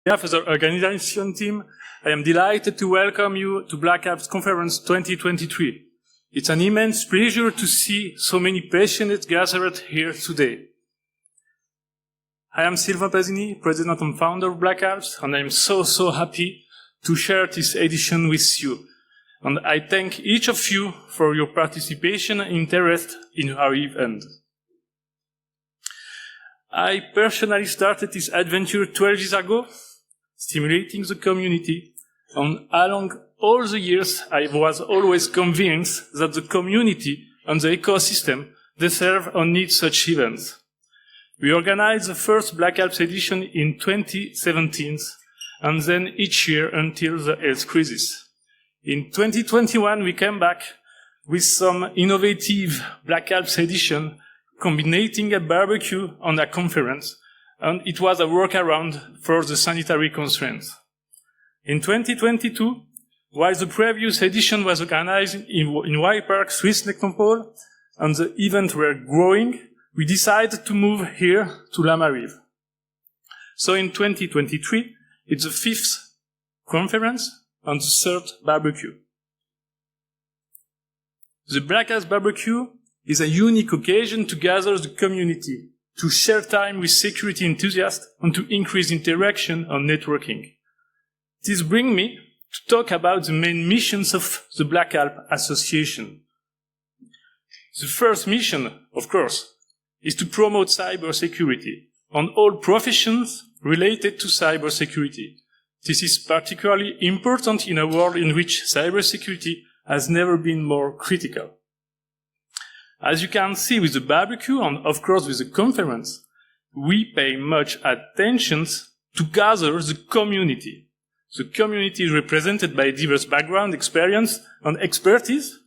behalf of the organization team, I am delighted to welcome you to Black Alps Conference 2023. It's an immense pleasure to see so many passionate gathered here today. I am Sylvain Pasini, President and Founder of Black Alps, and I am so happy to share this edition with you. And I thank each of you for your participation and interest in our event. I personally started this adventure 12 years ago, stimulating the community, and along all the years I was always convinced that the community and the ecosystem deserve and need such events. We organized the first Black Alps edition in 2017, and then each year until the health crisis. In 2021 we came back with some innovative Black Alps edition combining a barbecue and a conference, and it was a workaround for the sanitary constraints. In 2022, while the previous edition was organized in Y Park, Swiss Necropole, and the events were growing, we decided to move here to La Marive. So in 2023, it's the 5th conference and the 3rd barbecue. The Black Alps barbecue is a unique occasion to gather the community, to share time with security enthusiasts, and to increase interaction and networking. This brings me to talk about the main missions of the Black Alps Association. The first mission, of course, is to promote cybersecurity on all professions related to cybersecurity. This is particularly important in a world in which cybersecurity has never been more critical. As you can see with the barbecue and of course with the conference, we pay much attention to gather the community. The community is represented by diverse background, experience, and expertise.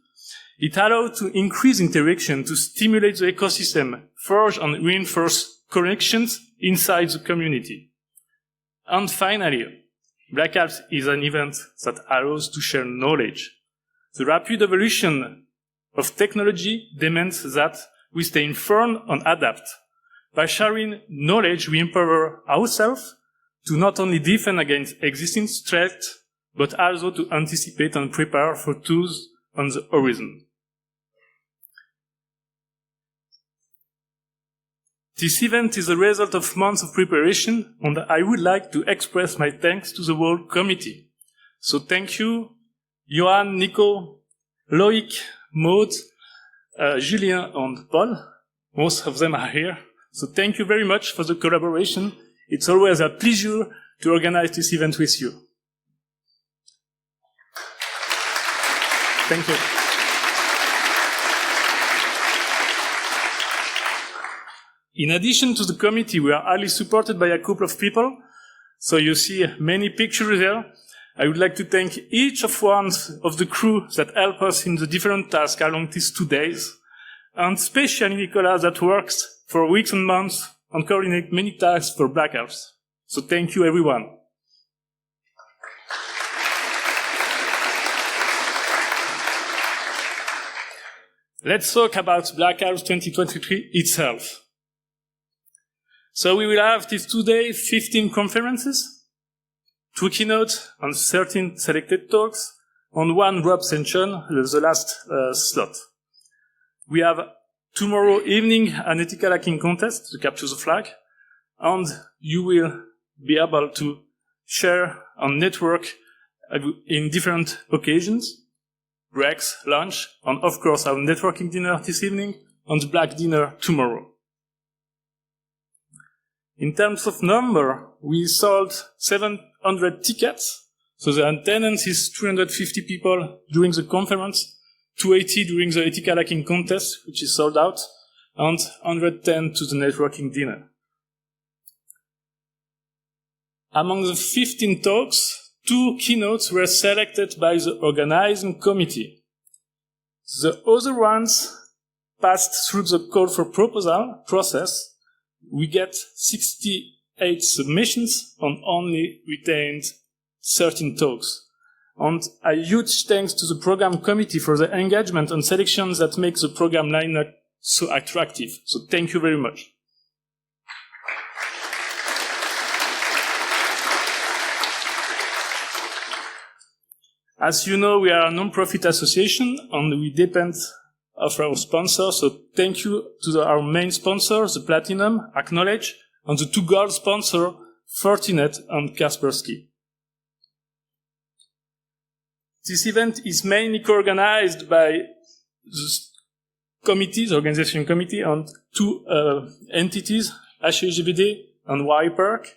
It allows to increase interaction, to stimulate the ecosystem, forge and reinforce connections inside the community. And finally, Black Alps is an event that allows to share knowledge. The rapid evolution of technology demands that we stay informed and adapt. By sharing knowledge, we empower ourselves to not only defend against existing threats, but also to anticipate and prepare for those on the horizon. This event is a result of months of preparation, and I would like to express my thanks to the whole committee. So thank you, Johan, Nico, Loic, Maud, Julien, and Paul. Most of them are here. So thank you very much for the collaboration. It's always a pleasure to organize this event with you. Thank you. In addition to the committee, we are highly supported by a couple of people. So you see many pictures there. I would like to thank each of one of the crew that help us in the different tasks along these 2 days. And especially Nicolas that works for weeks and months and coordinate many tasks for Black Alps. So thank you everyone. Let's talk about Black Alps 2023 itself. So we will have this 2 days, 15 conferences, 2 keynotes and 13 selected talks, and 1 wrap session, the last slot. We have tomorrow evening an ethical hacking contest to capture the flag, and you will be able to share and network in different occasions, breaks, lunch, and of course our networking dinner this evening, and the black dinner tomorrow. In terms of number, we sold 700 tickets, so the attendance is 350 people during the conference, 280 during the ethical hacking contest, which is sold out, and 110 to the networking dinner. Among the 15 talks, 2 keynotes were selected by the organizing committee. The other ones passed through the call for proposal process. We get 68 submissions and only retained 13 talks. And a huge thanks to the program committee for the engagement and selection that makes the program lineup so attractive. So thank you very much. As you know, we are a non-profit association and we depend of our sponsors. So thank you to our main sponsors, the Platinum, Acknowledge, and the 2 gold sponsors, Fortinet and Kaspersky. This event is mainly co-organized by the committee, the organization committee, and 2 entities, HEGVD and YPark.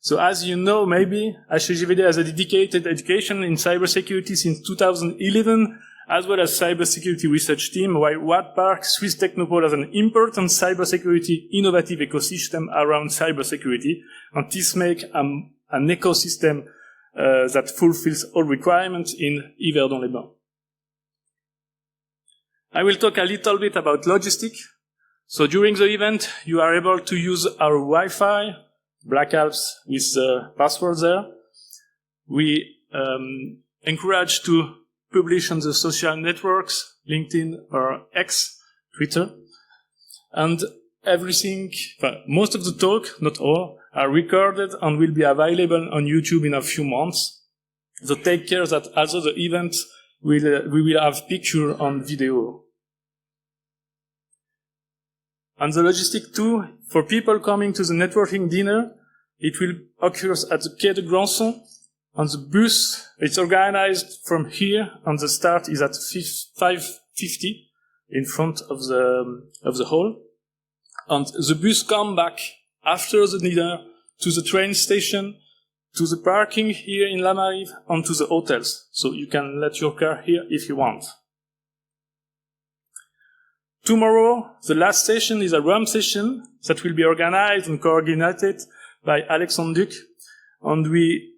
So as you know, maybe HEGVD has a dedicated education in cybersecurity since 2011, as well as cybersecurity research team, while YPark, Swiss Technopole, has an important cybersecurity innovative ecosystem around cybersecurity, and this makes an ecosystem that fulfills all requirements in Yverdon-les-Bains. I will talk a little bit about logistics. So during the event, you are able to use our Wi-Fi, Black Alps, with the password there. We encourage to publish on the social networks, LinkedIn or X, Twitter. And everything, most of the talk, not all, are recorded and will be available on YouTube in a few months. So take care that also the event we will have picture and video. And the logistic too, for people coming to the networking dinner, it will occur at the Quai de Granson. On the bus, it's organized from here, and the start is at 5:50 in front of the hall. And the bus come back after the dinner to the train station, to the parking here in La Marive, and to the hotels. So you can let your car here if you want. Tomorrow, the last session is a RAM session that will be organized and coordinated by Alexandre Duc. And we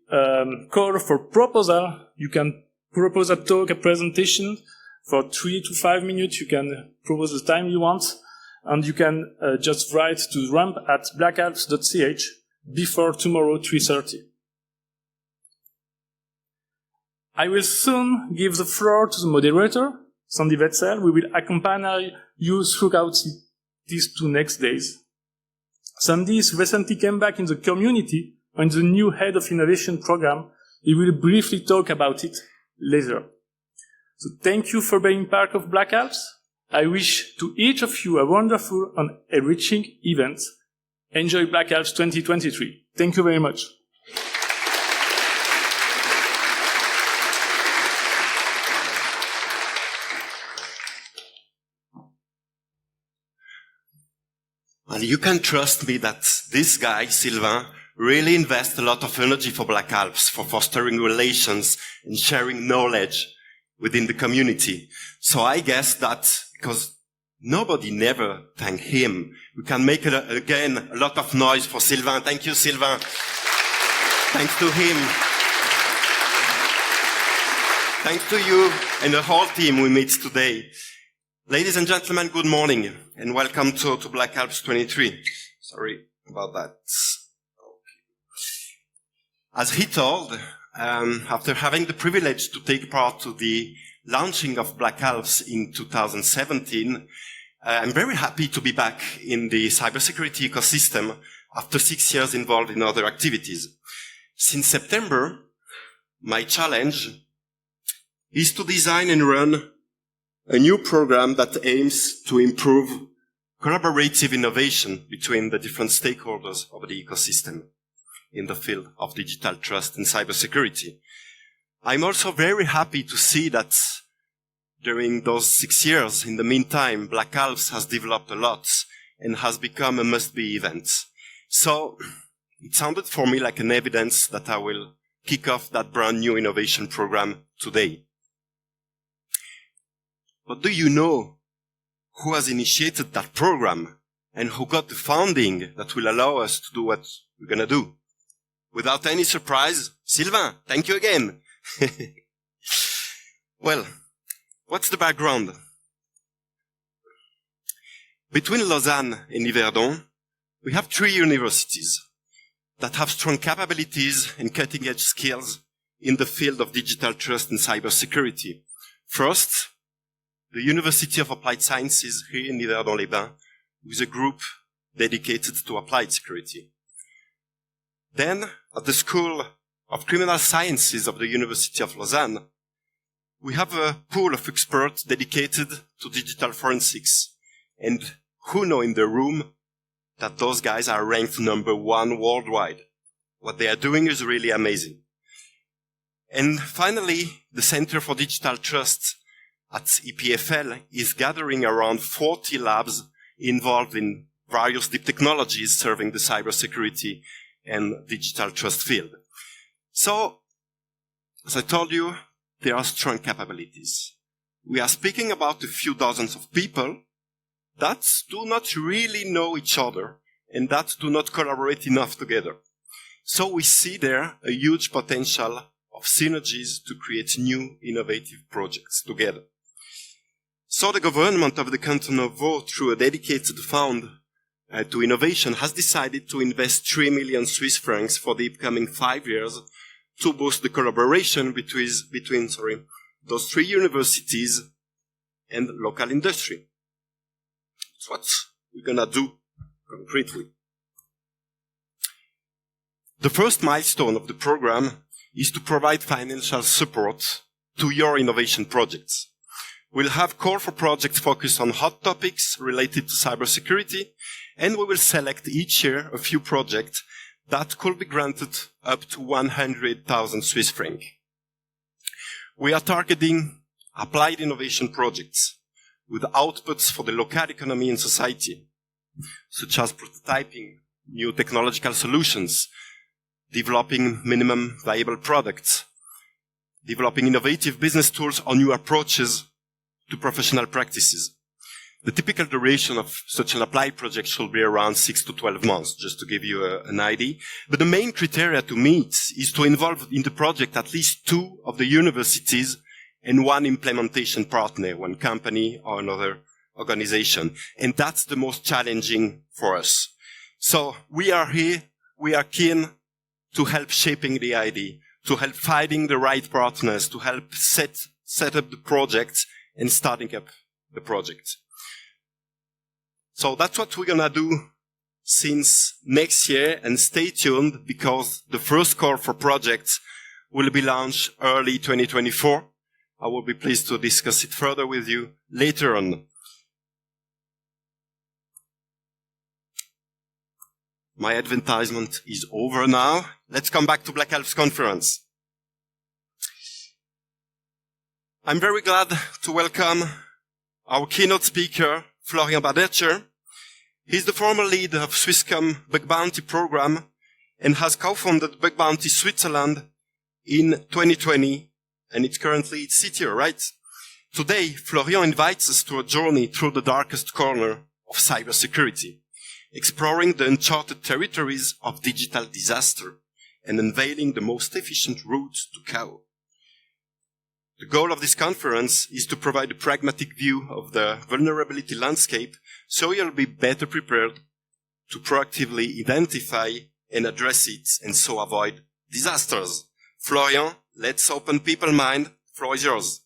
call for proposal. You can propose a talk, a presentation for 3 to 5 minutes. You can propose the time you want. And you can just write to ramp at blackalps.ch before tomorrow 3:30. I will soon give the floor to the moderator, Sandy Wetzel. We will accompany you throughout these 2 next days. Sandy recently came back in the community and the new head of innovation program. He will briefly talk about it later. So thank you for being part of Black Alps. I wish to each of you a wonderful and enriching event. Enjoy Black Alps 2023. Thank you very much. And you can trust me that this guy, Sylvain, really invests a lot of energy for Black Alps, for fostering relations and sharing knowledge within the community. So I guess that because nobody never thanked him, we can make again a lot of noise for Sylvain. Thank you, Sylvain. Thanks to him. Thanks to you and the whole team we meet today. Ladies and gentlemen, good morning and welcome to Black Alps 23. Sorry about that. Okay. As he told, after having the privilege to take part to the launching of Black Alps in 2017, I'm very happy to be back in the cybersecurity ecosystem after 6 years involved in other activities. Since September, my challenge is to design and run a new program that aims to improve collaborative innovation between the different stakeholders of the ecosystem in the field of digital trust and cybersecurity. I'm also very happy to see that during those 6 years, in the meantime, Black Alps has developed a lot and has become a must-be event. So it sounded for me like an evidence that I will kick off that brand new innovation program today. But do you know who has initiated that program and who got the funding that will allow us to do what we're going to do? Without any surprise, Sylvain, thank you again. Well, what's the background? Between Lausanne and Yverdon, we have 3 universities that have strong capabilities and cutting-edge skills in the field of digital trust and cybersecurity. First, the University of Applied Sciences here in Yverdon-les-Bains, with a group dedicated to applied security. Then, at the School of Criminal Sciences of the University of Lausanne, we have a pool of experts dedicated to digital forensics. And who know in the room that those guys are ranked #1 worldwide? What they are doing is really amazing. And finally, the Center for Digital Trust at EPFL is gathering around 40 labs involved in various deep technologies serving the cybersecurity and digital trust field. So, as I told you, there are strong capabilities. We are speaking about a few dozens of people that do not really know each other and that do not collaborate enough together. So we see there a huge potential of synergies to create new innovative projects together. So the government of the canton of Vaud, through a dedicated fund to innovation, has decided to invest 3 million Swiss francs for the upcoming 5 years to boost the collaboration between those 3 universities and local industry. That's what we're going to do concretely. The first milestone of the program is to provide financial support to your innovation projects. We'll have call for projects focused on hot topics related to cybersecurity, and we will select each year a few projects that could be granted up to 100,000 Swiss francs. We are targeting applied innovation projects with outputs for the local economy and society, such as prototyping new technological solutions, developing minimum viable products, developing innovative business tools or new approaches to professional practices. The typical duration of such an applied project should be around 6 to 12 months, just to give you an idea. But the main criteria to meet is to involve in the project at least 2 of the universities and 1 implementation partner, 1 company or another organization. And that's the most challenging for us. So we are here, we are keen to help shaping the idea, to help finding the right partners, to help set up the project and starting up the project. So that's what we're gonna do since next year, and stay tuned because the first call for projects will be launched early 2024. I will be pleased to discuss it further with you later on. My advertisement is over now. Let's come back to Black Alps Conference. I'm very glad to welcome our keynote speaker, Florian Badertscher. He's the former lead of Swisscom Bug Bounty program and has co-founded Bug Bounty Switzerland in 2020, and it's currently its CTO, right? Today, Florian invites us to a journey through the darkest corner of cybersecurity, exploring the uncharted territories of digital disaster and unveiling the most efficient route to KO. The goal of this conference is to provide a pragmatic view of the vulnerability landscape so you'll be better prepared to proactively identify and address it and so avoid disasters. Florian, let's open people's mind. The floor is yours.